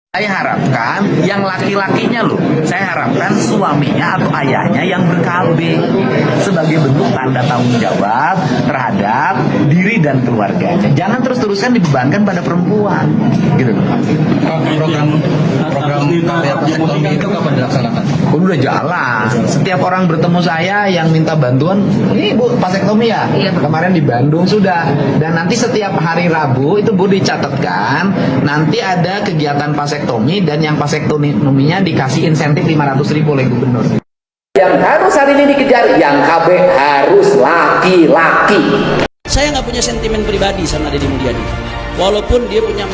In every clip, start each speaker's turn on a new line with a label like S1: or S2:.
S1: Saya harapkan yang laki-lakinya loh, saya harapkan suaminya atau ayahnya yang ber-KB sebagai bentuk tanda tanggung jawab terhadap diri dan keluarganya. Jangan terus-terusan dibebankan pada perempuan, gitu loh.
S2: Program KBR Vasektomi itu kapan dilaksanakan?
S1: Udah jalan. Setiap orang bertemu saya yang minta bantuan, ini Bu vasektomi ya?
S3: Iya, Pak.
S1: Kemarin di Bandung sudah. Dan nanti setiap hari Rabu itu Bu dicatatkan, nanti ada kegiatan vasektomi dan yang vasektominya dikasih insentif 500.000 oleh gubernur. Yang harus hari ini dikejar, yang KB harus laki-laki.
S4: Saya nggak punya sentimen pribadi sama Deddy Mulyadi, walaupun dia punya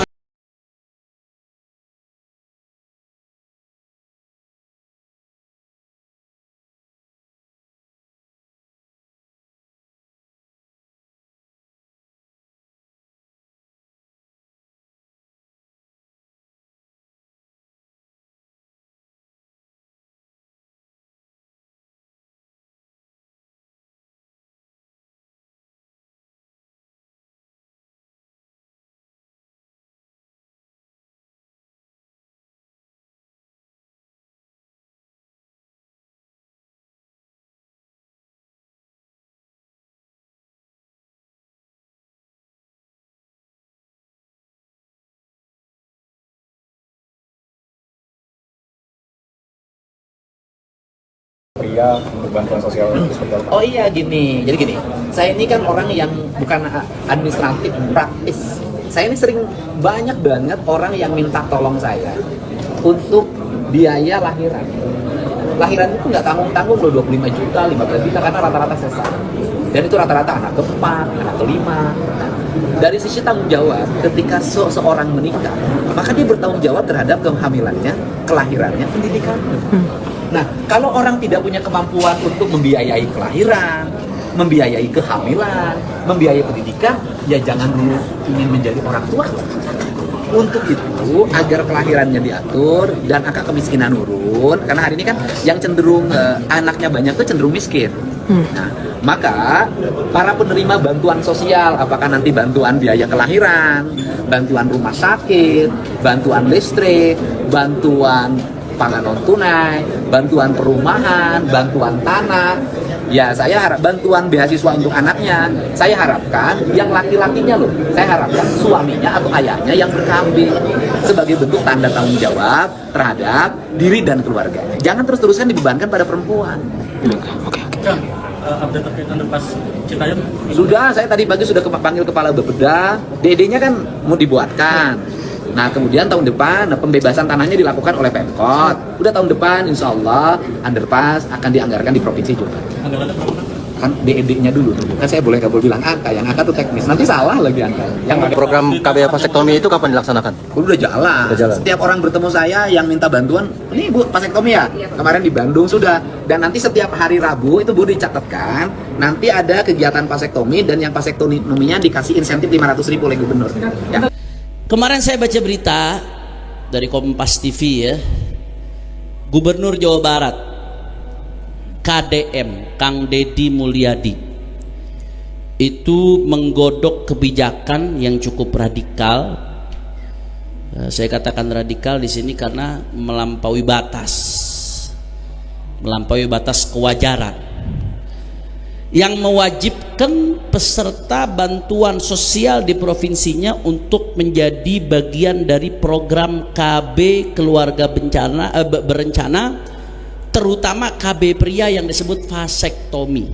S2: Pria untuk bantuan sosial itu seperti apa?
S1: Oh iya gini, jadi gini, saya ini kan orang yang bukan administratif, praktis. Saya ini sering banyak banget orang yang minta tolong saya untuk biaya lahiran. Lahiran itu nggak tanggung-tanggung loh, 25 juta, 15 juta, karena rata-rata sesar. Dan itu rata-rata anak keempat, anak kelima. Nah, dari sisi tanggung jawab, ketika seorang menikah, maka dia bertanggung jawab terhadap kehamilannya, kelahirannya, pendidikannya. Nah, kalau orang tidak punya kemampuan untuk membiayai kelahiran, membiayai kehamilan, membiayai pendidikan, ya jangan dulu ingin menjadi orang tua. Untuk itu, agar kelahirannya diatur dan angka kemiskinan turun, karena hari ini kan yang cenderung anaknya banyak itu cenderung miskin. Nah, maka para penerima bantuan sosial, apakah nanti bantuan biaya kelahiran, bantuan rumah sakit, bantuan listrik, bantuan pangan non tunai, bantuan perumahan, bantuan tanah, ya saya harap bantuan beasiswa untuk anaknya, saya harapkan yang laki-lakinya loh, saya harapkan suaminya atau ayahnya yang ber-KB sebagai bentuk tanda tanggung jawab terhadap diri dan keluarganya. Jangan terus-terusan dibebankan pada perempuan.
S2: Oke.
S5: Update terkait underpass Citayam
S1: Sudah, saya tadi pagi sudah panggil kepala Bapeda, DD-nya kan mau dibuatkan. Nah, kemudian tahun depan pembebasan tanahnya dilakukan oleh Pemkot. Udah tahun depan insya Allah underpass akan dianggarkan di Provinsi Jawa Barat.
S5: anggarannya berapa?
S1: Kan DED-nya dulu. Kan saya nggak boleh bilang angka, yang angka itu teknis. Nanti salah lagi angka. Yang
S2: Program KBR Vasektomi itu kapan dilaksanakan?
S1: udah jalan.
S2: Udah jalan.
S1: Setiap orang bertemu saya yang minta bantuan, ini Bu vasektomi ya? Kemarin di Bandung sudah. Dan nanti setiap hari Rabu itu Bu dicatatkan, nanti ada kegiatan vasektomi dan yang vasektominya dikasih insentif 500.000 oleh gubernur. Ya.
S4: kemarin saya baca berita dari Kompas TV ya, Gubernur Jawa Barat KDM Kang Deddy Mulyadi itu menggodok kebijakan yang cukup radikal. Saya katakan radikal di sini karena melampaui batas kewajaran, yang mewajibkan peserta bantuan sosial di provinsinya untuk menjadi bagian dari program KB keluarga berencana, terutama KB pria yang disebut vasektomi.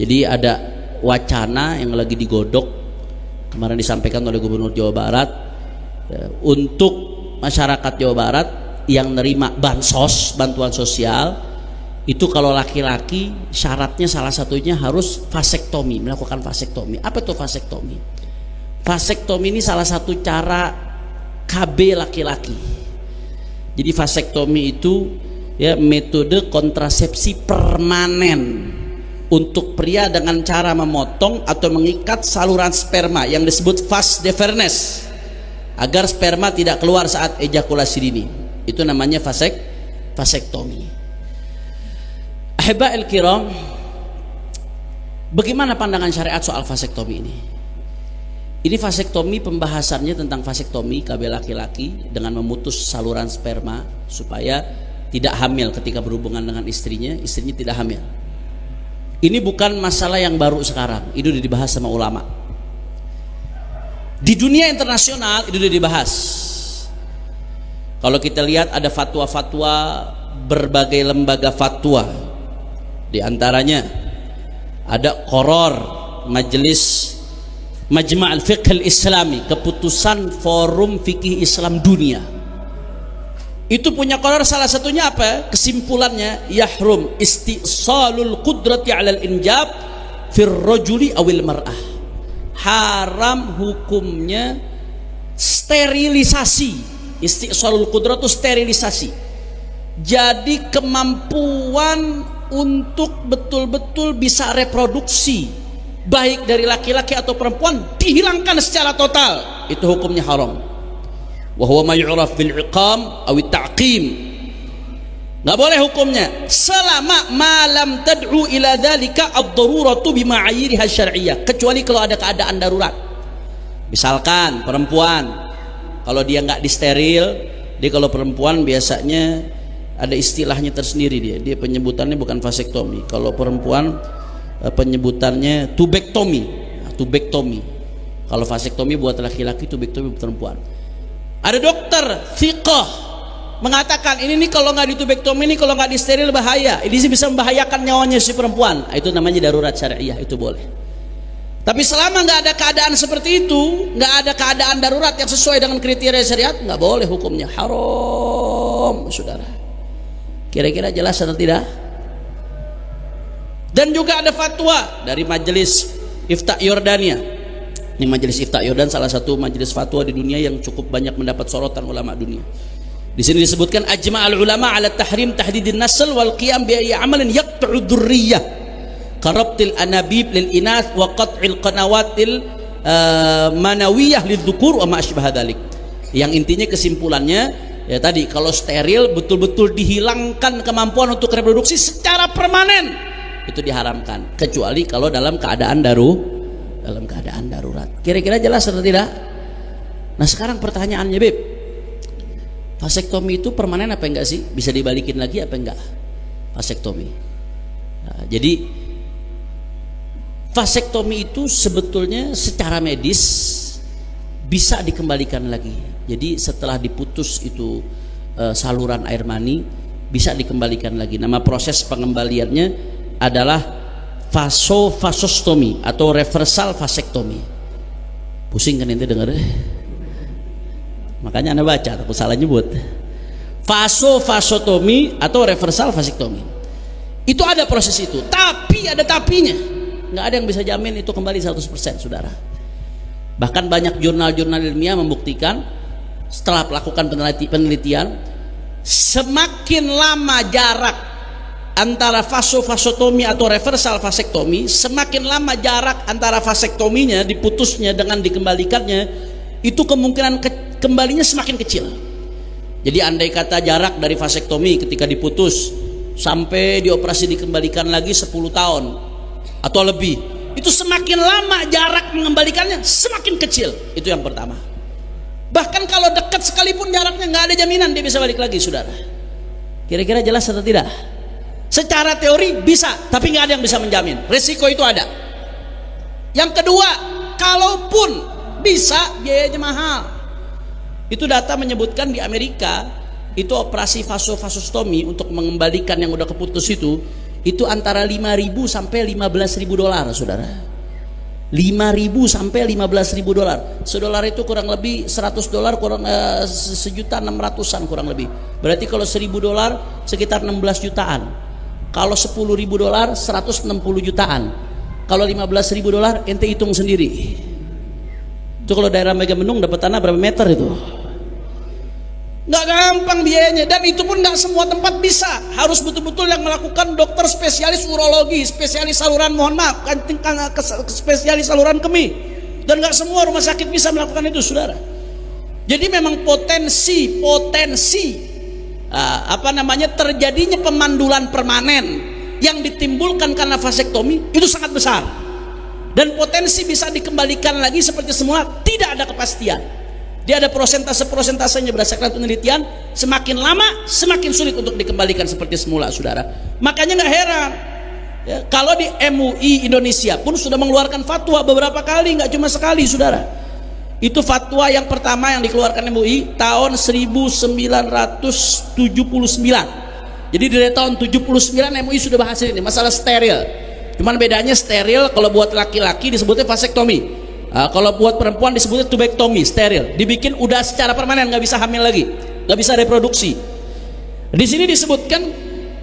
S4: Jadi ada wacana yang lagi digodok, kemarin disampaikan oleh Gubernur Jawa Barat, untuk masyarakat Jawa Barat yang nerima bansos, bantuan sosial, itu kalau laki-laki syaratnya salah satunya harus vasektomi, melakukan vasektomi. Apa itu vasektomi? Vasektomi ini salah satu cara KB laki-laki. Jadi vasektomi itu ya metode kontrasepsi permanen untuk pria dengan cara memotong atau mengikat saluran sperma yang disebut vas deferens agar sperma tidak keluar saat ejakulasi dini. Itu namanya vasektomi. Ahiba'il kiram, bagaimana pandangan syariat soal vasektomi ini? Ini vasektomi, pembahasannya tentang vasektomi KB laki-laki dengan memutus saluran sperma supaya tidak hamil ketika berhubungan dengan istrinya tidak hamil. Ini bukan masalah yang baru sekarang, itu sudah dibahas sama ulama. Di dunia internasional itu sudah dibahas. Kalau kita lihat ada fatwa-fatwa berbagai lembaga fatwa. Di antaranya ada Qoror Majelis Majma' al-Fiqh al-Islami, keputusan Forum Fikih Islam Dunia. Itu punya Qoror, salah satunya apa? Kesimpulannya, yahrum istisalul qudrati 'alal injab fir rajuli awil mar'ah. Haram hukumnya sterilisasi. Istisalul qudrat itu sterilisasi. Jadi kemampuan untuk betul-betul bisa reproduksi baik dari laki-laki atau perempuan dihilangkan secara total, itu hukumnya haram. Wa huwa ma yu'raf bil iqam aw ta'qim. Enggak boleh hukumnya selama malam tad'u ila dzalika ad-daruratu bi ma'ayiriha syar'iyyah, kecuali kalau ada keadaan darurat. Misalkan perempuan, kalau dia nggak disteril, dia kalau perempuan biasanya ada istilahnya tersendiri, dia penyebutannya bukan vasektomi. Kalau perempuan penyebutannya tubektomi. Tubektomi. Kalau vasektomi buat laki-laki, tubektomi buat perempuan. Ada dokter fiqh mengatakan ini nih kalau nggak ditubektomi, ini kalau nggak disteril bahaya, ini bisa membahayakan nyawanya si perempuan. Itu namanya darurat syariah, itu boleh. Tapi selama nggak ada keadaan seperti itu, nggak ada keadaan darurat yang sesuai dengan kriteria syariat, nggak boleh hukumnya, haram, saudara. Kira-kira jelas atau tidak? Dan juga ada fatwa dari Majelis Ifta Yordania. Ini Majelis Ifta Yordan salah satu majelis fatwa di dunia yang cukup banyak mendapat sorotan ulama dunia. Di sini disebutkan ajma'al ulama ala tahrim tahdidin nasl wal qiyam bi ayyi amalin yaqta'u dzurriyyah karabtil anabib lil inath wa qat'il qanawatil manawiyah lidzukur wa ma asbaha dzalik. Yang intinya kesimpulannya ya tadi, kalau steril betul-betul dihilangkan kemampuan untuk reproduksi secara permanen, itu diharamkan, kecuali kalau dalam keadaan darurat. Kira-kira jelas atau tidak? Nah sekarang pertanyaannya, Beb, vasektomi itu permanen apa enggak sih? Bisa dibalikin lagi apa enggak vasektomi? Nah, jadi vasektomi itu sebetulnya secara medis bisa dikembalikan lagi. Jadi setelah diputus itu saluran air mani, bisa dikembalikan lagi. Nama proses pengembaliannya adalah vasostomi atau reversal vasektomi. Pusing kan ente dengar? Makanya Anda baca, takut salah nyebut. Vasostomi atau reversal vasektomi. Itu ada proses itu, tapi ada tapinya. Nggak ada yang bisa jamin itu kembali 100%, saudara. Bahkan banyak jurnal-jurnal ilmiah membuktikan setelah melakukan penelitian, semakin lama jarak antara vasotomi atau reversal vasektomi, semakin lama jarak antara vasektominya, diputusnya dengan dikembalikannya, itu kemungkinan kembalinya semakin kecil. Jadi andai kata jarak dari vasektomi ketika diputus sampai dioperasi dikembalikan lagi 10 tahun atau lebih, itu semakin lama jarak mengembalikannya semakin kecil. Itu yang pertama. Bahkan kalau dekat sekalipun jaraknya, nggak ada jaminan dia bisa balik lagi, saudara. Kira-kira jelas atau tidak? Secara teori bisa, tapi nggak ada yang bisa menjamin. Resiko itu ada. Yang kedua, kalaupun bisa, biayanya mahal. Itu data menyebutkan di Amerika, itu operasi vasostomi untuk mengembalikan yang udah keputus itu antara 5.000 sampai 15.000 dolar, saudara. 5.000 sampai 15.000 dolar. $1 itu kurang lebih 100 dolar, kurang 1.600.000-an kurang lebih. Berarti kalau 1.000 dolar sekitar 16 jutaan. Kalau 10.000 dolar 160 jutaan. Kalau 15.000 dolar ente hitung sendiri. Itu kalau daerah Megamendung dapat tanah berapa meter itu? Nggak gampang biayanya, dan itu pun nggak semua tempat bisa. Harus betul-betul yang melakukan dokter spesialis urologi, spesialis saluran, mohon maaf, spesialis saluran kemih. Dan nggak semua rumah sakit bisa melakukan itu, saudara. Jadi memang potensi terjadinya pemandulan permanen yang ditimbulkan karena vasektomi itu sangat besar. dan potensi bisa dikembalikan lagi seperti semula, tidak ada kepastian. Dia ada prosentasenya berdasarkan penelitian, semakin lama semakin sulit untuk dikembalikan seperti semula, saudara. Makanya nggak heran ya, kalau di MUI Indonesia pun sudah mengeluarkan fatwa beberapa kali, nggak cuma sekali, saudara. Itu fatwa yang pertama yang dikeluarkan MUI tahun 1979. Jadi dari tahun 79 MUI sudah bahas ini masalah steril. Cuman bedanya steril kalau buat laki-laki disebutnya vasektomi. Kalau buat perempuan disebutnya tubektomi, steril. Dibikin udah secara permanen, nggak bisa hamil lagi, nggak bisa reproduksi. Di sini disebutkan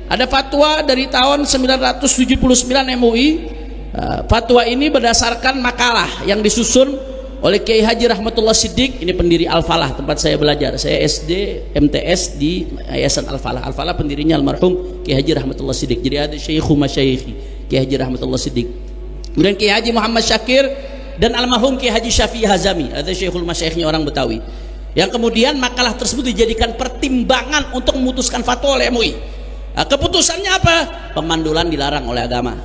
S4: ada fatwa dari tahun 1979 MUI. Fatwa ini berdasarkan makalah yang disusun oleh Kiai Haji Rahmatullah Siddiq. Ini pendiri Al-Falah, tempat saya belajar. Saya SD MTS di Yayasan Al-Falah. Al-Falah pendirinya almarhum Kiai Haji Rahmatullah Siddiq. Jadi ada Syekhu Masyayikhi Kiai Haji Rahmatullah Siddiq. Kemudian Kiai Haji Muhammad Syakir dan almarhum Kiai Haji Syafi'i Hazami, ada Syekhul Masyayikhnya orang Betawi. Yang kemudian makalah tersebut dijadikan pertimbangan untuk memutuskan fatwa oleh MUI. Keputusannya apa? Pemandulan dilarang oleh agama.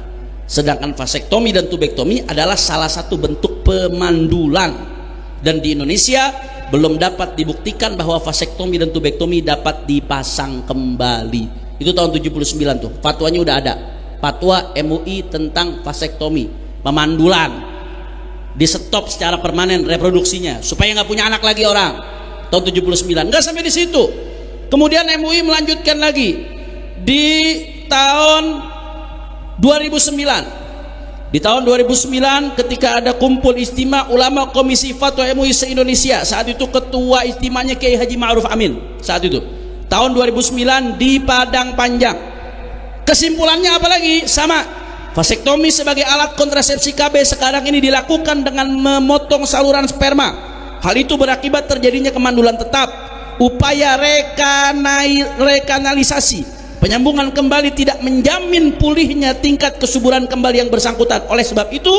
S4: Sedangkan vasektomi dan tubektomi adalah salah satu bentuk pemandulan. Dan di Indonesia belum dapat dibuktikan bahwa vasektomi dan tubektomi dapat dipasang kembali. Itu tahun 79 tuh. Fatwanya udah ada. Fatwa MUI tentang vasektomi, pemandulan. Di stop secara permanen reproduksinya supaya nggak punya anak lagi orang. Tahun 79. Nggak sampai di situ. Kemudian MUI melanjutkan lagi di tahun 2009. Di tahun 2009 ketika ada kumpul istimewa ulama Komisi Fatwa MUI se-Indonesia, saat itu ketua istimanya Kiai Haji Ma'ruf Amin. Saat itu tahun 2009 di Padang Panjang. Kesimpulannya apa lagi? Sama. Vasektomi sebagai alat kontrasepsi KB sekarang ini dilakukan dengan memotong saluran sperma. Hal itu berakibat terjadinya kemandulan tetap. Upaya rekanalisasi, penyambungan kembali tidak menjamin pulihnya tingkat kesuburan kembali yang bersangkutan. Oleh sebab itu,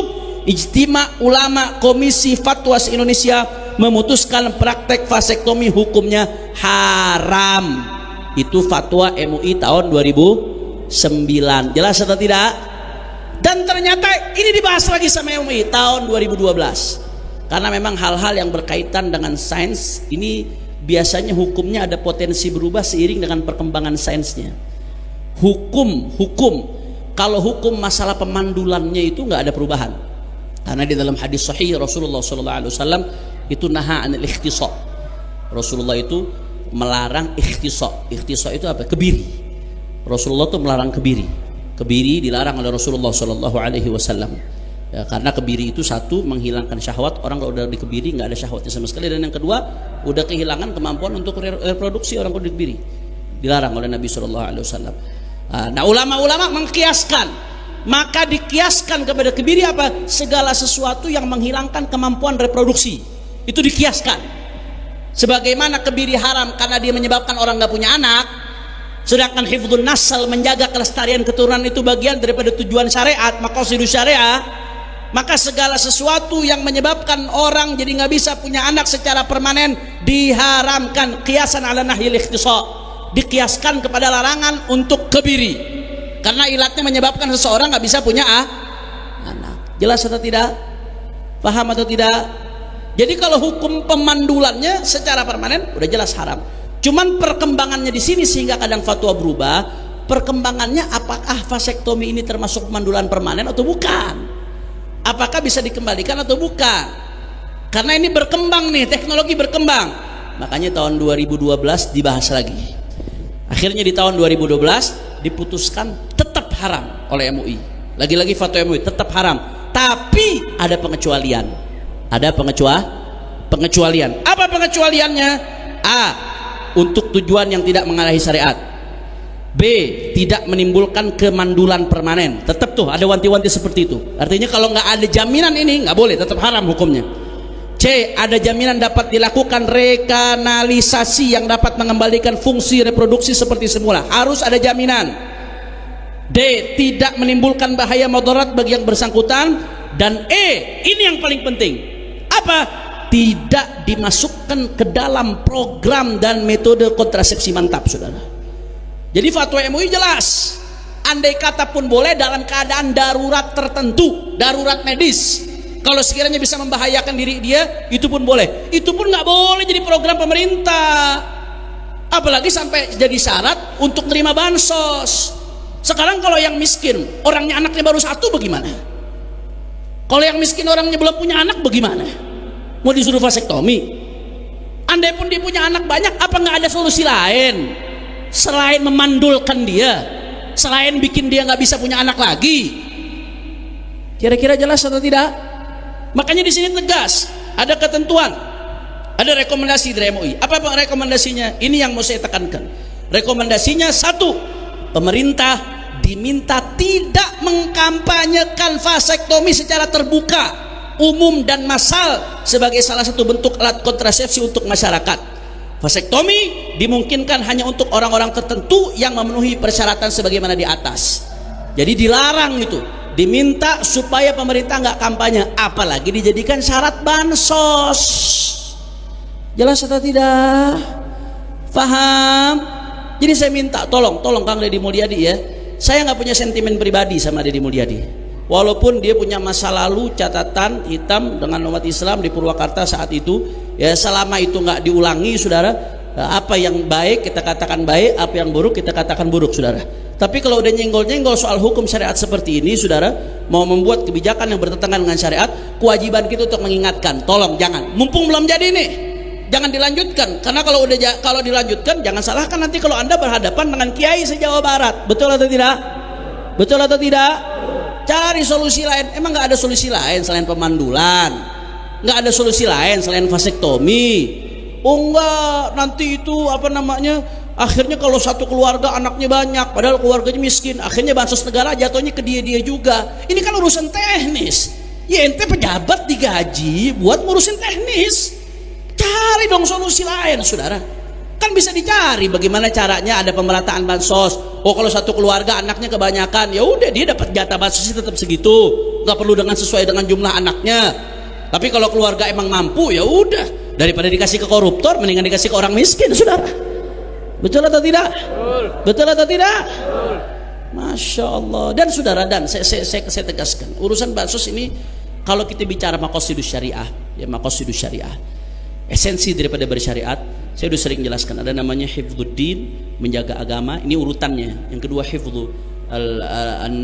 S4: Ijtima Ulama Komisi Fatwa se-Indonesia memutuskan praktek vasektomi hukumnya haram. Itu fatwa MUI tahun 2009. Jelas atau tidak? Dan ternyata ini dibahas lagi sama MUI tahun 2012. Karena memang hal-hal yang berkaitan dengan sains ini biasanya hukumnya ada potensi berubah seiring dengan perkembangan sainsnya. Hukum kalau hukum masalah pemandulannya itu nggak ada perubahan. Karena di dalam hadis sahih Rasulullah SAW itu naha anil ikhtisar. Rasulullah itu melarang ikhtisar. Ikhtisar itu apa? Kebiri. Rasulullah itu melarang kebiri. Kebiri dilarang oleh Rasulullah SAW. Ya, karena kebiri itu satu, menghilangkan syahwat. Orang kalau udah dikebiri nggak ada syahwatnya sama sekali. Dan yang kedua, udah kehilangan kemampuan untuk reproduksi orang kalau dikebiri. Dilarang oleh Nabi SAW. Nah, ulama-ulama mengkiaskan. Maka dikiaskan kepada kebiri apa? Segala sesuatu yang menghilangkan kemampuan reproduksi. Itu dikiaskan. Sebagaimana kebiri haram karena dia menyebabkan orang nggak punya anak. Sedangkan hifdzun nasl, menjaga kelestarian keturunan itu bagian daripada tujuan syariat, maqasidus syariah. Maka segala sesuatu yang menyebabkan orang jadi nggak bisa punya anak secara permanen diharamkan. Qiyasan ala nahyil ikhtisar, dikiaskan kepada larangan untuk kebiri karena ilatnya menyebabkan seseorang nggak bisa punya anak. Jelas atau tidak? Paham atau tidak? Jadi kalau hukum pemandulannya secara permanen udah jelas haram. Cuman perkembangannya di sini sehingga kadang fatwa berubah. Perkembangannya apakah vasektomi ini termasuk pemandulan permanen atau bukan? Apakah bisa dikembalikan atau bukan? Karena ini berkembang nih, teknologi berkembang. Makanya tahun 2012 dibahas lagi. Akhirnya di tahun 2012 diputuskan tetap haram oleh MUI. Lagi-lagi fatwa MUI tetap haram. Tapi ada pengecualian. Ada pengecualian. Apa pengecualiannya? A. Untuk tujuan yang tidak mengalahi syariat. B. Tidak menimbulkan kemandulan permanen. Tetap tuh ada wanti-wanti seperti itu. Artinya kalau nggak ada jaminan ini nggak boleh, tetap haram hukumnya. C. Ada jaminan dapat dilakukan rekanalisasi yang dapat mengembalikan fungsi reproduksi seperti semula. Harus ada jaminan. D. Tidak menimbulkan bahaya mudarat bagi yang bersangkutan. Dan E. Ini yang paling penting. Apa? Tidak dimasukkan ke dalam program dan metode kontrasepsi mantap, saudara. Jadi fatwa MUI jelas, andai kata pun boleh dalam keadaan darurat tertentu, darurat medis. Kalau sekiranya bisa membahayakan diri dia, itu pun boleh. Itu pun nggak boleh jadi program pemerintah. Apalagi sampai jadi syarat untuk menerima bansos. Sekarang kalau yang miskin, orangnya anaknya baru satu, bagaimana? Kalau yang miskin orangnya belum punya anak, bagaimana? Mau disuruh vasektomi? Andai pun dia punya anak banyak, apa nggak ada solusi lain selain memandulkan dia, selain bikin dia nggak bisa punya anak lagi? Kira-kira jelas atau tidak? Makanya di sini tegas, ada ketentuan, ada rekomendasi dari MUI. Apa rekomendasinya? Ini yang mau saya tekankan. Rekomendasinya satu, pemerintah diminta tidak mengkampanyekan vasektomi secara terbuka, umum dan massal sebagai salah satu bentuk alat kontrasepsi untuk masyarakat. Vasektomi dimungkinkan hanya untuk orang-orang tertentu yang memenuhi persyaratan sebagaimana di atas. Jadi dilarang itu. Diminta supaya pemerintah nggak kampanye, apalagi dijadikan syarat bansos. Jelas atau tidak? Faham? Jadi saya minta tolong Kang Deddy Mulyadi ya. Saya nggak punya sentimen pribadi sama Deddy Mulyadi. Walaupun dia punya masa lalu catatan hitam dengan umat Islam di Purwakarta saat itu, ya selama itu nggak diulangi, saudara, apa yang baik kita katakan baik, apa yang buruk kita katakan buruk, saudara. Tapi kalau udah nyenggol-nyenggol soal hukum syariat seperti ini, saudara, mau membuat kebijakan yang bertentangan dengan syariat, kewajiban kita untuk mengingatkan, tolong jangan, mumpung belum jadi nih, jangan dilanjutkan. Karena kalau dilanjutkan, jangan salahkan nanti kalau Anda berhadapan dengan kiai se-Jawa Barat. Betul atau tidak? Betul atau tidak? Cari solusi lain. Emang nggak ada solusi lain selain pemandulan? Nggak ada solusi lain selain vasektomi? Oh enggak, nanti itu apa namanya? Akhirnya kalau satu keluarga anaknya banyak, padahal keluarganya miskin, akhirnya bansos negara jatuhnya ke dia juga. Ini kan urusan teknis. Ya ente pejabat digaji buat ngurusin teknis. Cari dong solusi lain, saudara. Kan bisa dicari bagaimana caranya ada pemerataan bansos. Oh kalau satu keluarga anaknya kebanyakan, ya udah dia dapat jatah bansosnya tetap segitu, nggak perlu dengan sesuai dengan jumlah anaknya. Tapi kalau keluarga emang mampu, ya udah, daripada dikasih ke koruptor, mendingan dikasih ke orang miskin, saudara. Betul atau tidak? Betul atau tidak? Masya Allah. Dan saudara, dan saya tegaskan, urusan bansos ini kalau kita bicara maqasidus syariah, ya maqasidus syariah, esensi daripada bersyariat, saya sudah sering jelaskan, ada namanya hifdzuddin, menjaga agama, ini urutannya. Yang kedua hifdzu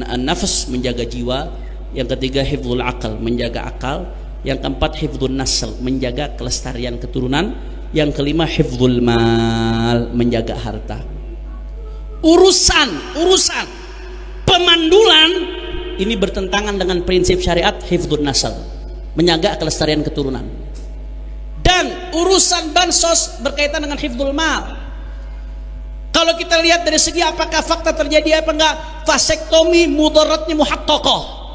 S4: an-nafs, menjaga jiwa. Yang ketiga hifdzul akal, menjaga akal. Yang keempat hifdzun nasl, menjaga kelestarian keturunan. Yang kelima hifdzul mal, menjaga harta. Urusan pemandulan ini bertentangan dengan prinsip syariat hifdzun nasl, menjaga kelestarian keturunan. Dan urusan bansos berkaitan dengan hifdzul mal. Kalau kita lihat dari segi apakah fakta terjadi apa enggak, vasektomi mudaratnya muhaqqaqah.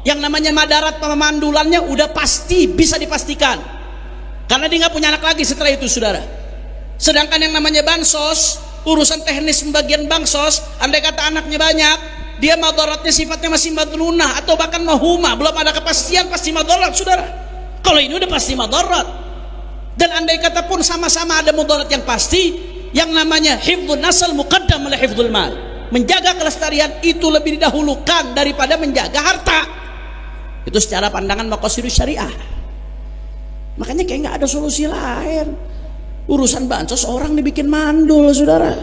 S4: Yang namanya madarat pemandulannya udah pasti, bisa dipastikan. Karena dia nggak punya anak lagi setelah itu, saudara. Sedangkan yang namanya bansos, urusan teknis pembagian bansos, andai kata anaknya banyak, dia madaratnya sifatnya masih madrunah atau bahkan mahumah, belum ada kepastian, pasti madarat, saudara. Kalau ini udah pasti madarat. Dan andai kata pun sama-sama ada mudarat yang pasti, yang namanya hifdzun nasl muqaddam ala hifdzul mal, menjaga kelestarian itu lebih didahulukan daripada menjaga harta. Itu secara pandangan maqasidus syariah. Makanya kayak nggak ada solusi lain. Urusan bansos orang dibikin mandul, saudara.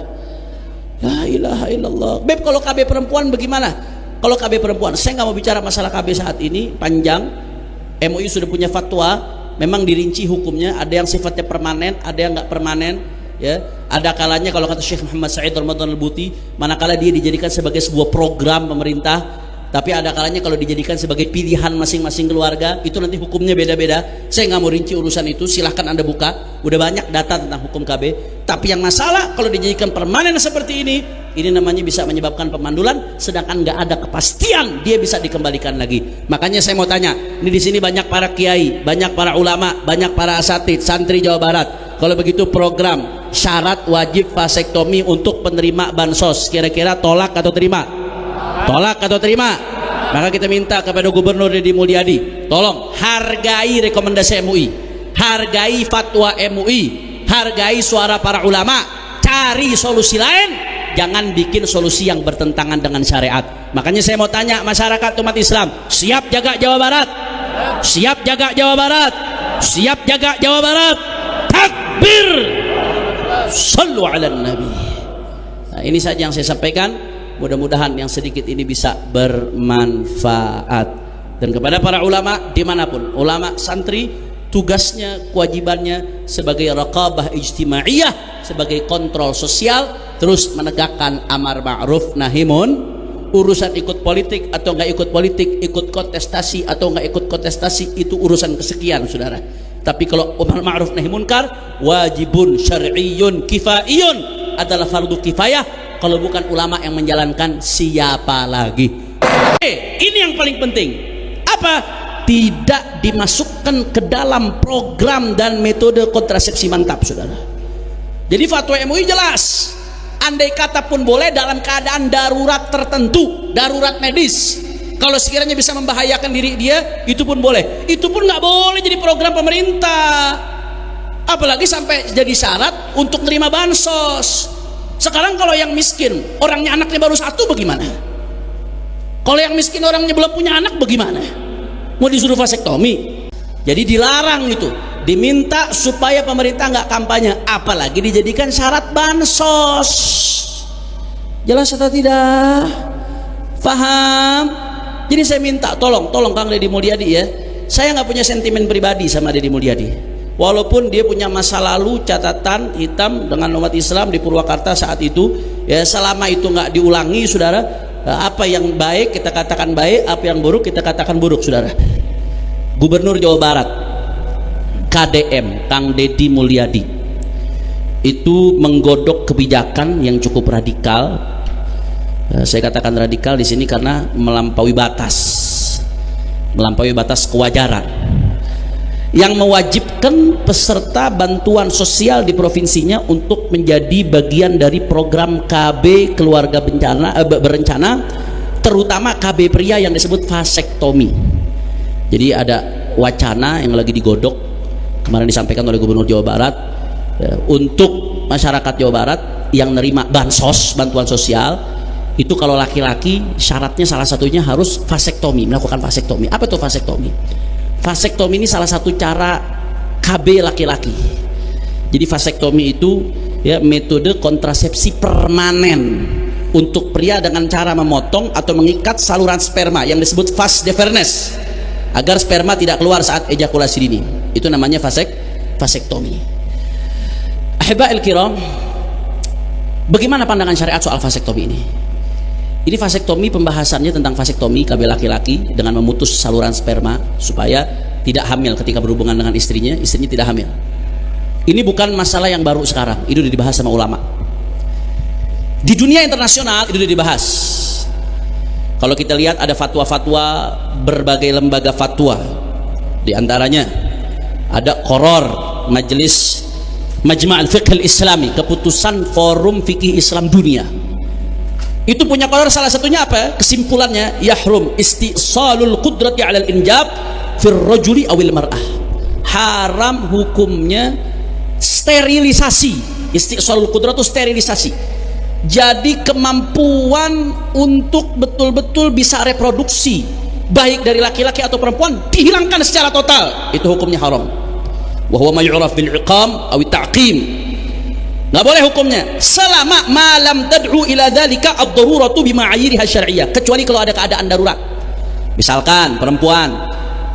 S4: La ilaha illallah. Beb, kalau KB perempuan bagaimana? Kalau KB perempuan, saya nggak mau bicara masalah KB saat ini, panjang. MUI sudah punya fatwa, memang dirinci hukumnya. Ada yang sifatnya permanen, ada yang nggak permanen. Ya, ada kalanya kalau kata Syekh Muhammad Said Ramadan Al-Buti, manakala dia dijadikan sebagai sebuah program pemerintah. Tapi ada kalanya kalau dijadikan sebagai pilihan masing-masing keluarga, itu nanti hukumnya beda-beda. Saya nggak mau rinci urusan itu, silahkan Anda buka. Udah banyak data tentang hukum KB. Tapi yang masalah kalau dijadikan permanen seperti ini namanya bisa menyebabkan pemandulan, sedangkan nggak ada kepastian dia bisa dikembalikan lagi. Makanya saya mau tanya, ini di sini banyak para kiai, banyak para ulama, banyak para asatid, santri Jawa Barat. Kalau begitu program syarat wajib vasektomi untuk penerima bansos, kira-kira tolak atau terima? Tolak atau terima? Maka kita minta kepada Gubernur Deddy Mulyadi, tolong hargai rekomendasi MUI, hargai fatwa MUI, hargai suara para ulama, cari solusi lain jangan bikin solusi yang bertentangan dengan syariat. Makanya saya mau tanya masyarakat umat Islam, siap jaga Jawa Barat? Siap jaga Jawa Barat? Siap jaga Jawa Barat? Takbir! Sallu ala Nabi. Nah, ini saja yang saya sampaikan. Mudah-mudahan yang sedikit ini bisa bermanfaat. Dan kepada para ulama dimanapun, ulama santri, tugasnya, kewajibannya sebagai raqabah ijtimaiyah, sebagai kontrol sosial, terus menegakkan amar ma'ruf nahi munkar. Urusan ikut politik atau nggak ikut politik, ikut kontestasi atau nggak ikut kontestasi, itu urusan kesekian, saudara. Tapi kalau amar ma'ruf nahi munkar, wajibun syar'iyyun kifaiyun, adalah fardu kifayah. Kalau bukan ulama yang menjalankan, siapa lagi? Ini yang paling penting. Apa? Tidak dimasukkan ke dalam program dan metode kontrasepsi mantap, saudara. Jadi fatwa MUI jelas, andai kata pun boleh dalam keadaan darurat tertentu, darurat medis. Kalau sekiranya bisa membahayakan diri dia, itu pun boleh. Itu pun nggak boleh jadi program pemerintah. Apalagi sampai jadi syarat untuk menerima bansos. Sekarang kalau yang miskin, orangnya anaknya baru satu, bagaimana? Kalau yang miskin orangnya belum punya anak, bagaimana? Mau disuruh vasektomi? Jadi dilarang itu, diminta supaya pemerintah nggak kampanye, apalagi dijadikan syarat bansos. Jelas atau tidak? Faham? Jadi saya minta, tolong Kang Deddy Mulyadi ya. Saya nggak punya sentimen pribadi sama Deddy Mulyadi. Walaupun dia punya masa lalu catatan hitam dengan umat Islam di Purwakarta saat itu, ya selama itu nggak diulangi, saudara, apa yang baik kita katakan baik, apa yang buruk kita katakan buruk, saudara. Gubernur Jawa Barat, KDM, Kang Deddy Mulyadi, itu menggodok kebijakan yang cukup radikal. Saya katakan radikal di sini karena melampaui batas kewajaran, yang mewajibkan peserta bantuan sosial di provinsinya untuk menjadi bagian dari program KB keluarga berencana, terutama KB pria yang disebut vasektomi. Jadi ada wacana yang lagi digodok, kemarin disampaikan oleh Gubernur Jawa Barat, untuk masyarakat Jawa Barat yang nerima bansos, bantuan sosial, itu kalau laki-laki syaratnya salah satunya harus vasektomi, melakukan vasektomi. Apa itu vasektomi? Vasektomi ini salah satu cara KB laki-laki. Jadi vasektomi itu ya metode kontrasepsi permanen untuk pria dengan cara memotong atau mengikat saluran sperma yang disebut vas deferens agar sperma tidak keluar saat ejakulasi dini. Itu namanya vasektomi. Ahiba'il kiram, bagaimana pandangan syariat soal vasektomi ini? Ini vasektomi, pembahasannya tentang vasektomi KB laki-laki dengan memutus saluran sperma supaya tidak hamil ketika berhubungan dengan istrinya tidak hamil. Ini bukan masalah yang baru sekarang, itu sudah dibahas sama ulama. Di dunia internasional itu sudah dibahas. Kalau kita lihat ada fatwa-fatwa berbagai lembaga fatwa. Di antaranya ada Qoror Majelis Majma' al-Fiqh al-Islami, keputusan Forum Fikih Islam Dunia. Itu punya qadar, salah satunya apa? Kesimpulannya, yahrum istisalul qudrati 'alal injab fir rajuli awil mar'ah. Haram hukumnya sterilisasi. Istisalul qudrat itu sterilisasi. Jadi kemampuan untuk betul-betul bisa reproduksi baik dari laki-laki atau perempuan dihilangkan secara total. Itu hukumnya haram. Wa huwa ma yu'raf bil 'iqam aw ta'qim. Nggak boleh hukumnya selama malam tad'u ila dzalika ad-daruratu bima'ayiriha syar'iyyah, kecuali kalau ada keadaan darurat. Misalkan perempuan,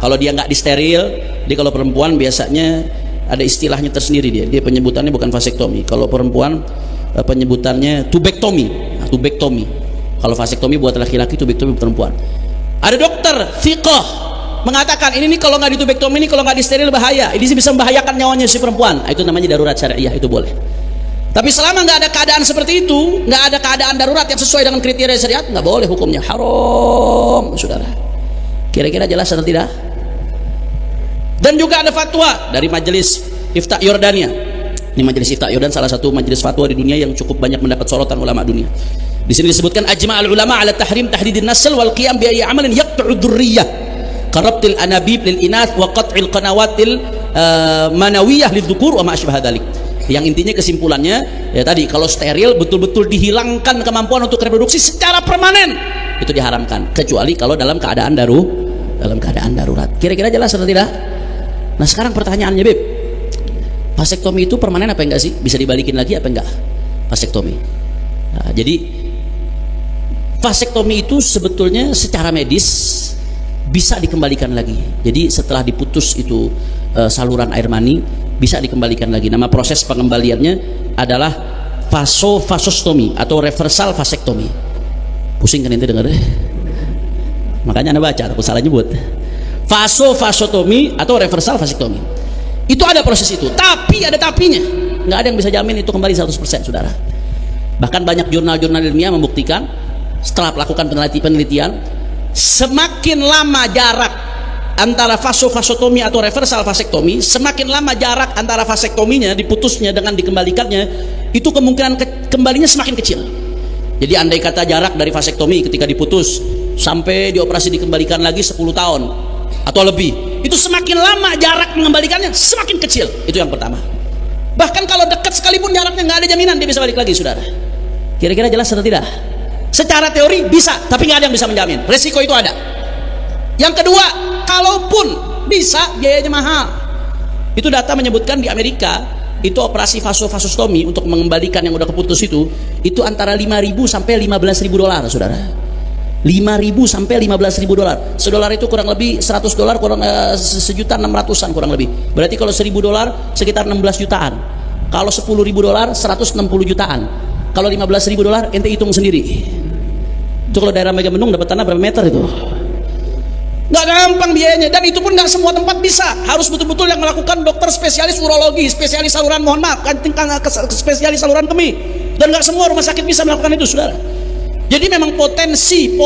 S4: kalau dia nggak disteril, dia kalau perempuan biasanya ada istilahnya tersendiri, dia penyebutannya bukan vasektomi. Kalau perempuan penyebutannya tubektomi. Nah, tubektomi. Kalau vasektomi buat laki-laki, tubektomi buat perempuan. Ada dokter fiqh mengatakan ini nih kalau nggak ditubektomi, ini kalau nggak disteril bahaya, ini bisa membahayakan nyawanya si perempuan. Nah, itu namanya darurat syariah, itu boleh. Tapi selama nggak ada keadaan seperti itu, nggak ada keadaan darurat yang sesuai dengan kriteria syariat, nggak boleh hukumnya, haram, saudara. Kira-kira jelas atau tidak? Dan juga ada fatwa dari Majelis Ifta Yordania. Ini Majelis Ifta Yordan salah satu majelis fatwa di dunia yang cukup banyak mendapat sorotan ulama dunia. Di sini disebutkan ajma'al ulama ala tahrim tahdidin nasl wal qiyam bi ayyi amalin yaqta'u dzurriyyah karabtil anabib lil inath wa qat'il qanawatil manawiyah lidzukur wa ma asbaha dzalik. Yang intinya kesimpulannya ya tadi, kalau steril betul-betul dihilangkan kemampuan untuk reproduksi secara permanen, itu diharamkan, kecuali kalau dalam keadaan darurat. Kira-kira jelas atau tidak? Nah sekarang pertanyaannya, Beb, vasektomi itu permanen apa enggak sih? Bisa dibalikin lagi apa enggak vasektomi? Nah, jadi vasektomi itu sebetulnya secara medis bisa dikembalikan lagi. Jadi setelah diputus itu saluran air mani, bisa dikembalikan lagi. Nama proses pengembaliannya adalah vasovasostomi atau reversal vasektomi. Pusing kan ente dengar deh? Makanya Anda baca, aku salah nyebut. Vasovasotomi atau reversal vasektomi. Itu ada proses itu, tapi ada tapinya. Nggak ada yang bisa jamin itu kembali 100%, saudara. Bahkan banyak jurnal-jurnal ilmiah membuktikan setelah melakukan penelitian, semakin lama jarak antara vasovasotomi atau reversal vasektomi, semakin lama jarak antara vasektominya, diputusnya dengan dikembalikannya, itu kemungkinan kembalinya semakin kecil. Jadi andai kata jarak dari vasektomi ketika diputus sampai dioperasi dikembalikan lagi 10 tahun atau lebih, itu semakin lama jarak mengembalikannya semakin kecil. Itu yang pertama. Bahkan kalau dekat sekalipun jaraknya, nggak ada jaminan dia bisa balik lagi, saudara. Kira-kira jelas atau tidak? Secara teori bisa, tapi nggak ada yang bisa menjamin. Resiko itu ada. Yang kedua, kalaupun bisa, biayanya mahal. Itu data menyebutkan di Amerika, itu operasi vasovasostomi untuk mengembalikan yang udah keputus itu antara 5.000 sampai 15.000 dolar, saudara. 5.000 sampai 15.000 dolar. $1 itu kurang lebih $100, kurang 1.600.000-an kurang lebih. Berarti kalau $1.000 sekitar 16 jutaan. Kalau $10.000 160 jutaan. Kalau $15.000 ente hitung sendiri. Itu kalau daerah Megamendung dapat tanah berapa meter itu? Nggak gampang biayanya, dan itu pun nggak semua tempat bisa. Harus betul-betul yang melakukan dokter spesialis urologi, spesialis saluran, mohon maaf, spesialis saluran kemih. Dan nggak semua rumah sakit bisa melakukan itu, saudara. Jadi memang potensi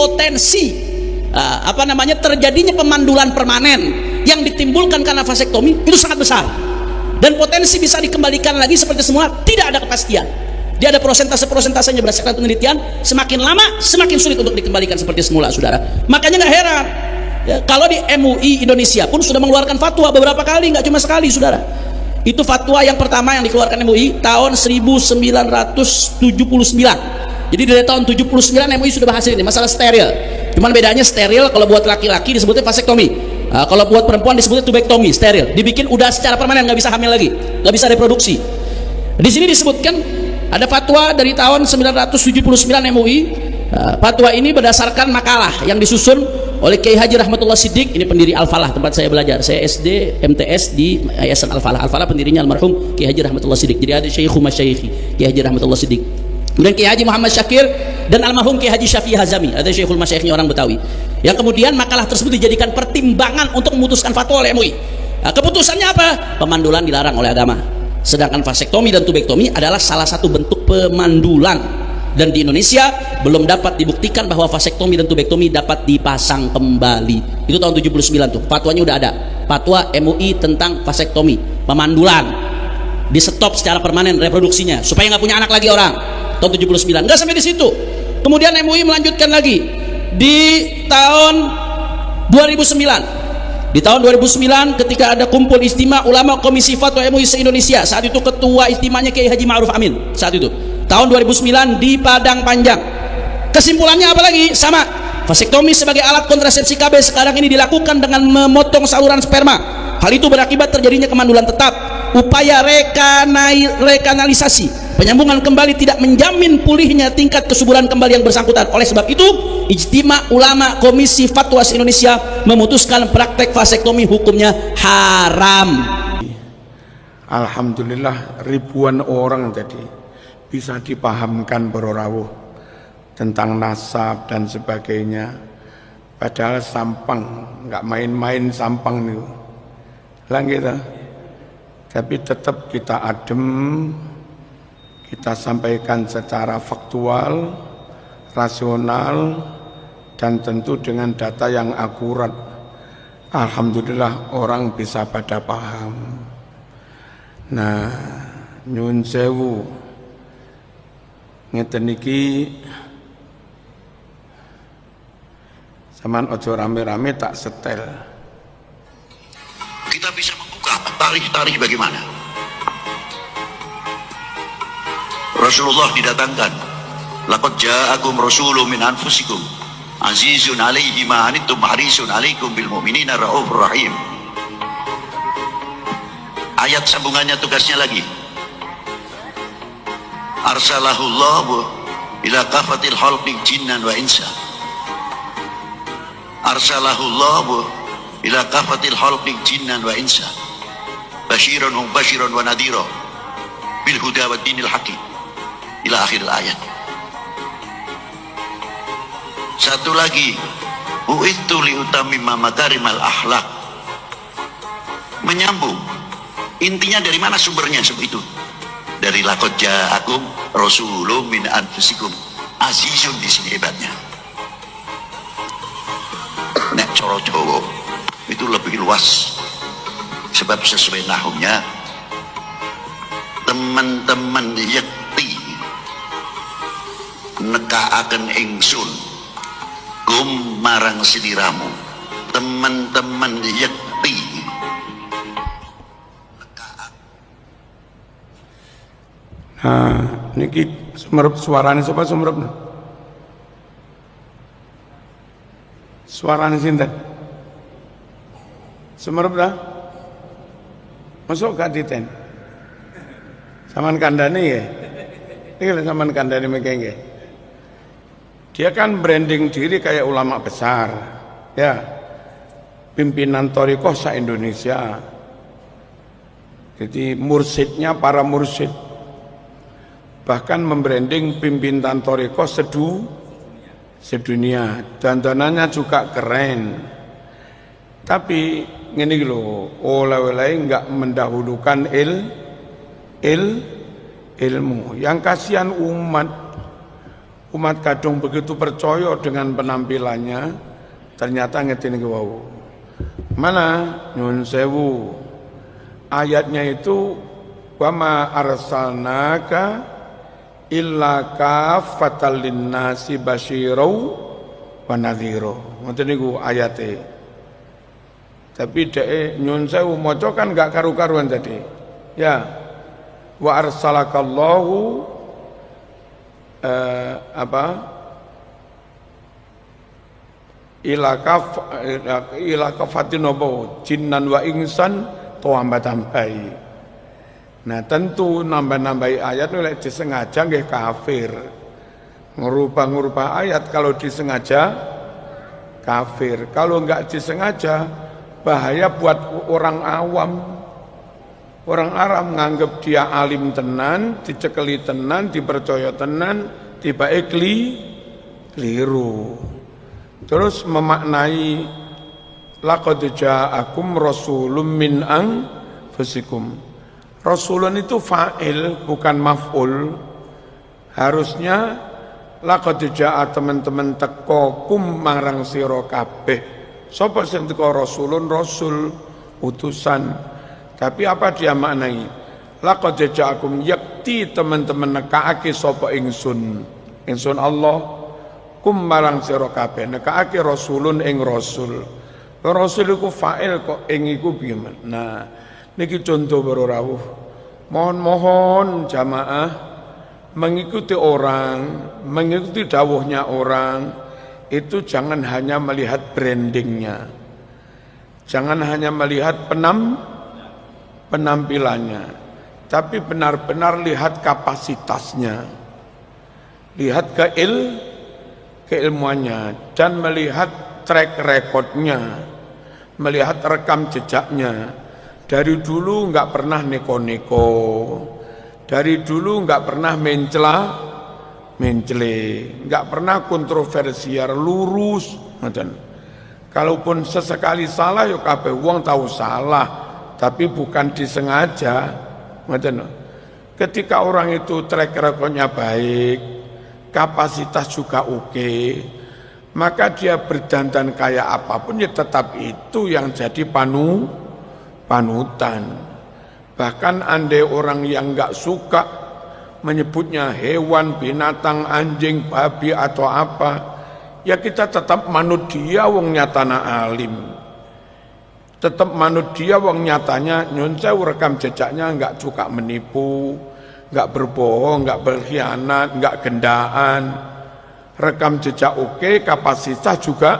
S4: terjadinya pemandulan permanen yang ditimbulkan karena vasektomi itu sangat besar, dan potensi bisa dikembalikan lagi seperti semula tidak ada kepastian. Dia ada prosentasenya berdasarkan penelitian, semakin lama semakin sulit untuk dikembalikan seperti semula, saudara. Makanya nggak heran ya, kalau di MUI Indonesia pun sudah mengeluarkan fatwa beberapa kali, nggak cuma sekali, saudara. Itu fatwa yang pertama yang dikeluarkan MUI tahun 1979. Jadi dari tahun 79 MUI sudah bahas ini masalah steril. Cuman bedanya steril kalau buat laki-laki disebutnya vasektomi. Kalau buat perempuan disebutnya tubektomi, steril. Dibikin udah secara permanen, nggak bisa hamil lagi, nggak bisa reproduksi. Di sini disebutkan ada fatwa dari tahun 1979 MUI. Fatwa ini berdasarkan makalah yang disusun oleh Kiai Haji Rahmatullah Siddiq. Ini pendiri Al-Falah, tempat saya belajar. Saya SD MTS di Yayasan Al-Falah. Al-Falah pendirinya almarhum Kiai Haji Rahmatullah Siddiq. Jadi ada Syekhu Masyayikhi Kiai Haji Rahmatullah Siddiq, kemudian Kiai Haji Muhammad Syakir, dan almarhum Kiai Haji Syafi'i Hazami, ada Syekhul Masyayikhnya orang Betawi. Yang kemudian makalah tersebut dijadikan pertimbangan untuk memutuskan fatwa oleh MUI. Keputusannya apa? Pemandulan dilarang oleh agama. Sedangkan vasektomi dan tubektomi adalah salah satu bentuk pemandulan. Dan di Indonesia belum dapat dibuktikan bahwa vasektomi dan tubektomi dapat dipasang kembali. Itu tahun 79 tuh, fatwanya udah ada. Fatwa MUI tentang vasektomi, pemandulan, di stop secara permanen reproduksinya supaya nggak punya anak lagi orang. Tahun 79, nggak sampai di situ. Kemudian MUI melanjutkan lagi di tahun 2009. Di tahun 2009 ketika ada kumpul istimewa ulama Komisi Fatwa MUI se-Indonesia, saat itu ketua istimanya Kiai Haji Ma'ruf Amin. Saat itu tahun 2009 di Padang Panjang. Kesimpulannya apa lagi? Sama. Vasektomi sebagai alat kontrasepsi KB sekarang ini dilakukan dengan memotong saluran sperma. Hal itu berakibat terjadinya kemandulan tetap. Upaya rekanalisasi, penyambungan kembali tidak menjamin pulihnya tingkat kesuburan kembali yang bersangkutan. Oleh sebab itu, Ijtima Ulama Komisi Fatwa Indonesia memutuskan praktek vasektomi hukumnya haram.
S3: Alhamdulillah ribuan orang tadi bisa dipahamkan berorawuh tentang nasab dan sebagainya. Padahal sampang, nggak main-main sampang nih. Lah gitu. Tapi tetap kita adem, kita sampaikan secara faktual, rasional, dan tentu dengan data yang akurat. Alhamdulillah orang bisa pada paham. Nah, nyun sewu, ngeten iki sampean ojo rame-rame tak setel.
S6: Kita bisa membuka tarikh-tarikh bagaimana Rasulullah didatangkan. Laqad ja'akum rasulun min anfusikum azizun 'alaihi ma anittum harisun 'alaikum bil mu'minina raufur rahim. Ayat sambungannya tugasnya lagi. Arsalahullahu ila kafatil khalqi jinnan wa insa. Arsalahullahu ila kafatil khalqi jinnan wa insa. Basyiran wa mubasyiran wa nadhira bil huda wa dinil haqqi ila akhir ayat. Satu lagi, u'idtu li utammima makarimal akhlak. Menyambung. Intinya dari mana sumbernya itu? Dari laqad ja'akum rasulun min anfusikum azizun, di sini hebatnya. Nek coro Jawa itu lebih luas, sebab sesuai nahumnya teman-teman yakti nekaaken ingsun kum marang sliramu. Teman-teman yakti
S3: niki sumerep suarane sapa sumerep? Suarane sinten? Sumerep dah? Masuk gak diten? Saman kandane ya? Iki lho saman kandane mekenge. Dia kan branding diri kayak ulama besar, ya, pimpinan thariqah se-Indonesia. Jadi mursyidnya para mursyid, bahkan membranding pimpinan thariqah sedunia. Dandanannya juga keren. Tapi ngene iki lho, oleh-oleh enggak mendahulukan ilmu. Yang kasihan umat kadung begitu percaya dengan penampilannya, ternyata ngerti niku wau. Mana nyun sewu, ayatnya itu wa ma arsalnaka illa kafatal linnasi basyirau wa nadhira. Ngoten niku ayate. Tapi dhek nyun sewu maca kan gak karu-karuan tadi. Ya. Wa arsalakallahu ila kafatin jinnan wa insan tambah-tambahi. Nah tentu nambah-nambahi ayat oleh disengaja nggih kafir. Ngerubah-ngerubah ayat kalau disengaja kafir. Kalau enggak disengaja bahaya buat orang awam. Orang Arab nganggep dia alim tenan, dicekeli tenan, dipercaya tenan, tiba-tiba keliru. Terus memaknai laqad ja'akum rasulun min anfusikum. Rasulun itu fa'il bukan maf'ul. Harusnya laqad ja'a teman-teman teko kum marang sira kabeh. Sapa sing teko rasulun, rasul utusan. Tapi apa dia maknai? Laqad ja'akum yakti teman-teman nekaake sapa ingsun Allah kum marang sira kabeh nekaake rasulun ing rasul. Rasul iku fa'il kok ing iku piye? Nah, niki contoh para rawuh. Mohon jamaah mengikuti orang, mengikuti dawuhnya orang itu jangan hanya melihat brandingnya. Jangan hanya melihat penampilannya, tapi benar-benar lihat kapasitasnya, lihat keilmuannya, dan melihat track recordnya, melihat rekam jejaknya. Dari dulu nggak pernah neko-neko, dari dulu nggak pernah mencela, nggak pernah kontroversial, lurus. Kalaupun sesekali salah, yuk kabeh wong tahu salah. Tapi bukan disengaja. Ketika orang itu track recordnya baik, kapasitas juga oke, maka dia berdandan kayak apapun ya tetap itu yang jadi panutan. Bahkan andai orang yang nggak suka menyebutnya hewan, binatang, anjing, babi atau apa, ya kita tetap manut dia wong nyatana alim. Tetap manut dia wong nyatanya nyun sewu rekam jejaknya enggak suka menipu, nggak berbohong, nggak berkhianat, nggak gendaan, rekam jejak oke, kapasitas juga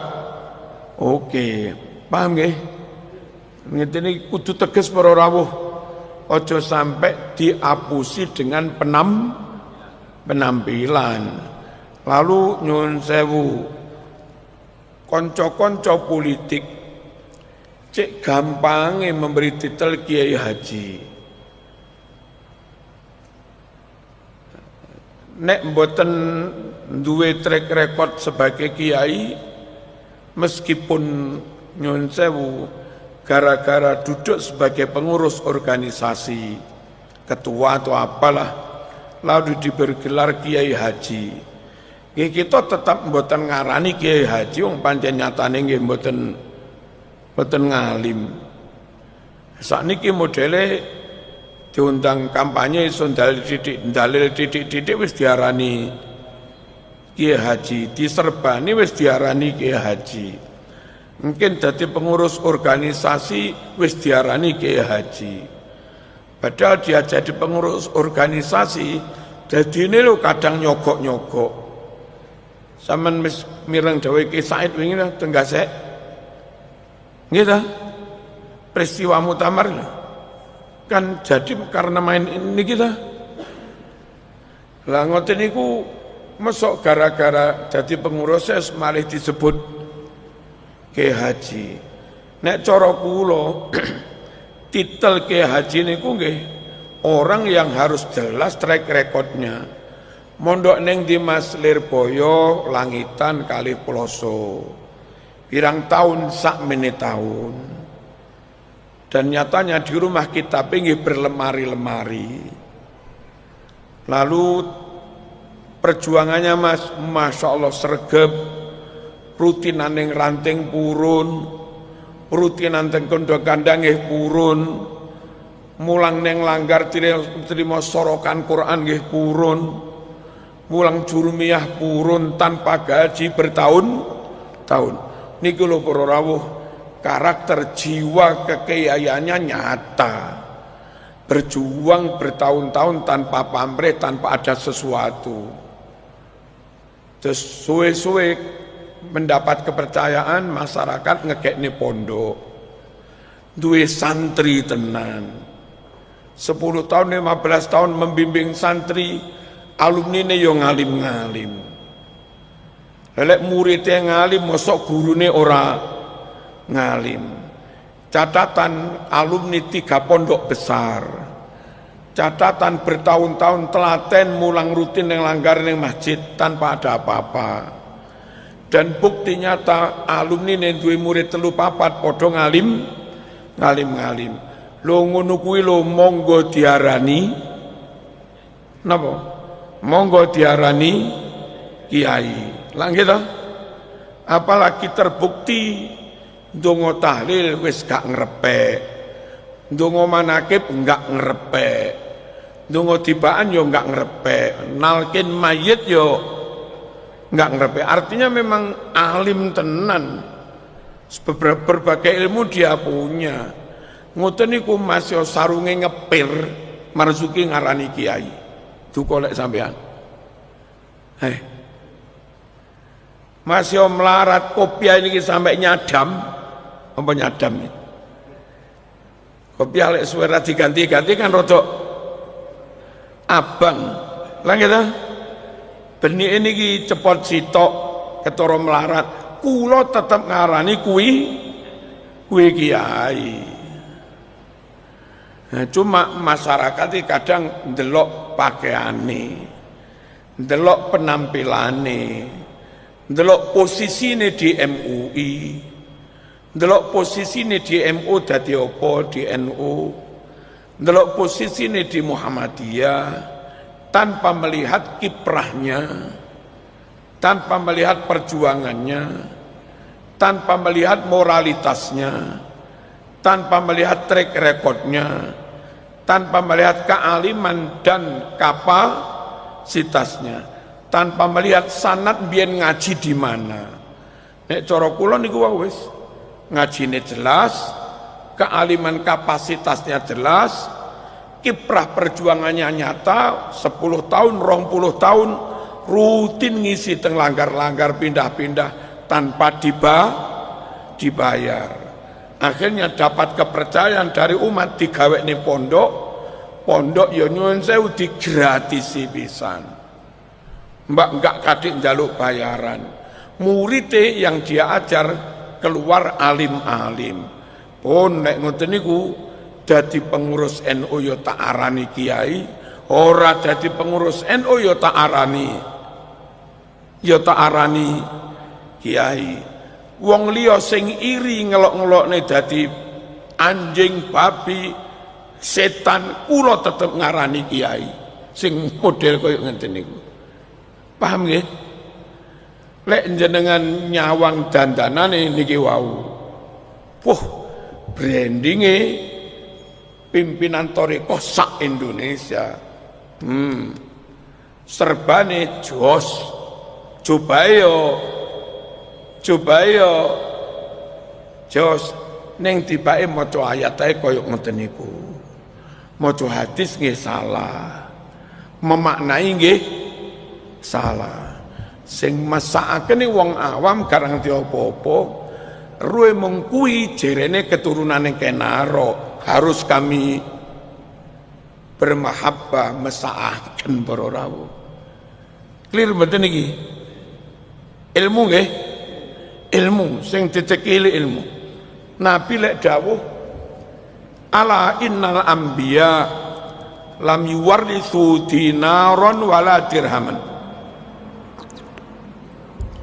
S3: oke. Paham nggih? Ngene kudu tegas para rawuh. Ojo sampai diapusi dengan penampilan. Lalu nyun sewu, konco-konco politik cek gampangnya memberi titel Kiai Haji. Nek mboten duwe track record sebagai kiai, meskipun nyun sewu gara-gara duduk sebagai pengurus organisasi, ketua atau apalah, lalu diberi gelar Kiai Haji. Kita tetap mboten ngarani Kiai Haji, wong pancen nyatane nggih mboten ngalim. Sakniki modele diundang kampanye iso dalil titik wis diarani Kiai Haji, diserbani wis diarani Kiai Haji. Mungkin dadi pengurus organisasi wis diarani Kiai Haji. Padahal dia jadi pengurus organisasi, jadi ini lo kadang nyogok-nyogok. Saman mireng dawuh Ki Said wingi Tenggasek. Nggih ta? Peristiwa muktamar kan jadi karena main ini kita. Lah ngoten niku mesok gara-gara jadi pengurus malih disebut Kiai Haji. Nek cara kula titel Kiai Haji niku nggih orang yang harus jelas track recordnya. Mondok neng di Mas Lirboyo, Langitan, Kali Ploso. Pirang tahun sak menit tahun. Dan nyatanya di rumah kita pinggir berlemari-lemari. Lalu perjuangannya Mas, Masya Allah sregep, rutinan yang ranting purun, rutinan teng kondo kandang purun, mulang neng langgar terima sorokan Quran purun, mulang jurumiyah purun tanpa gaji bertahun-tahun. Niku lho para rawuh, karakter jiwa kekiaiannya nyata. Berjuang bertahun-tahun tanpa pamrih, tanpa ada sesuatu. Terus suwe-suwe mendapat kepercayaan masyarakat ngekekne pondok. Duwe santri tenan. 10 tahun, 15 tahun membimbing santri, alumni ne yo ngalim-ngalim. Lelek muridnya ngalim, mosok gurune ora ngalim. Catatan alumni 3 pondok besar. Catatan bertahun-tahun telaten mulang rutin yang langgar yang masjid tanpa ada apa-apa. Dan bukti nyata alumni yang duwe murid 3-4 podo ngalim. Lo ngono kuwi lo monggo diarani napa? Monggo diarani kiai. Lah gitu. Apalagi terbukti ndonga tahlil wis gak ngrepek. Ndonga manakib enggak ngrepek. Ndonga tibaan yo enggak ngrepek. Nalkin mayit yo enggak ngrepek. Artinya memang alim tenan. Berbagai ilmu dia punya. Ngoten niku masih sarunge ngepir, Marzuki ngarani kiai. Dukolek sampean. Masih melarat kopiah ini sampai nyadam. Apa nyadam ini? Kopiah lek suara diganti-ganti kan rodok abang. Lah gitu. Benih ini ki cepot sitok ketara melarat. Kula tetep ngarani kuwi kiai. Nah, cuma masyarakat ini kadang ndelok pakaiane, ndelok penampilane, ndelok posisine di MUI, ndelok posisine di MU dadi apa di NU, ndelok posisine di Muhammadiyah tanpa melihat kiprahnya, tanpa melihat perjuangannya, tanpa melihat moralitasnya, tanpa melihat track recordnya, tanpa melihat kealiman dan kapasitasnya, tanpa melihat sanad biyen ngaji di mana. Nek cara kula niku wis ngajine jelas, kealiman kapasitasnya jelas, kiprah perjuangannya nyata, 10 tahun, 20 tahun rutin ngisi teng langgar-langgar pindah-pindah tanpa dibayar. Akhirnya dapat kepercayaan dari umat, digawe ning pondok ya nyuwun sewu digratisi pisan. Mbak enggak kadek njaluk bayaran. Muridé yang dia ajar keluar alim-alim. Pun nek ngoten niku dadi pengurus NU ya tak arani kiai, ora dadi pengurus NU ya tak arani kiai. Wong liya sing iri ngelok-ngelokne dadi anjing, babi, setan, kula tetep ngarani kiai sing model koyo ngenten niku. Paham nggih? Lek jenengan nyawang dandanane niki wau. Wah, brandinge pimpinan thariqah sak Indonesia. Serbane jos. Coba yo jos ning tibake maca ayat ae kaya ngoten niku. Maca hadis nggih salah. Memaknai nggih salah. Sing masakake wong awam garang ngerti apa-apa. Ruwe mengkui jerene keturunane Kenaro harus kami bermahabbah mesaaken para rawuh. Clear mboten iki? Ilmu nggih? Ilmu sing dicekili ilmu. Nabi lek dawuh ala innal anbiya lam yuwarrithu dinaron wala dirhaman.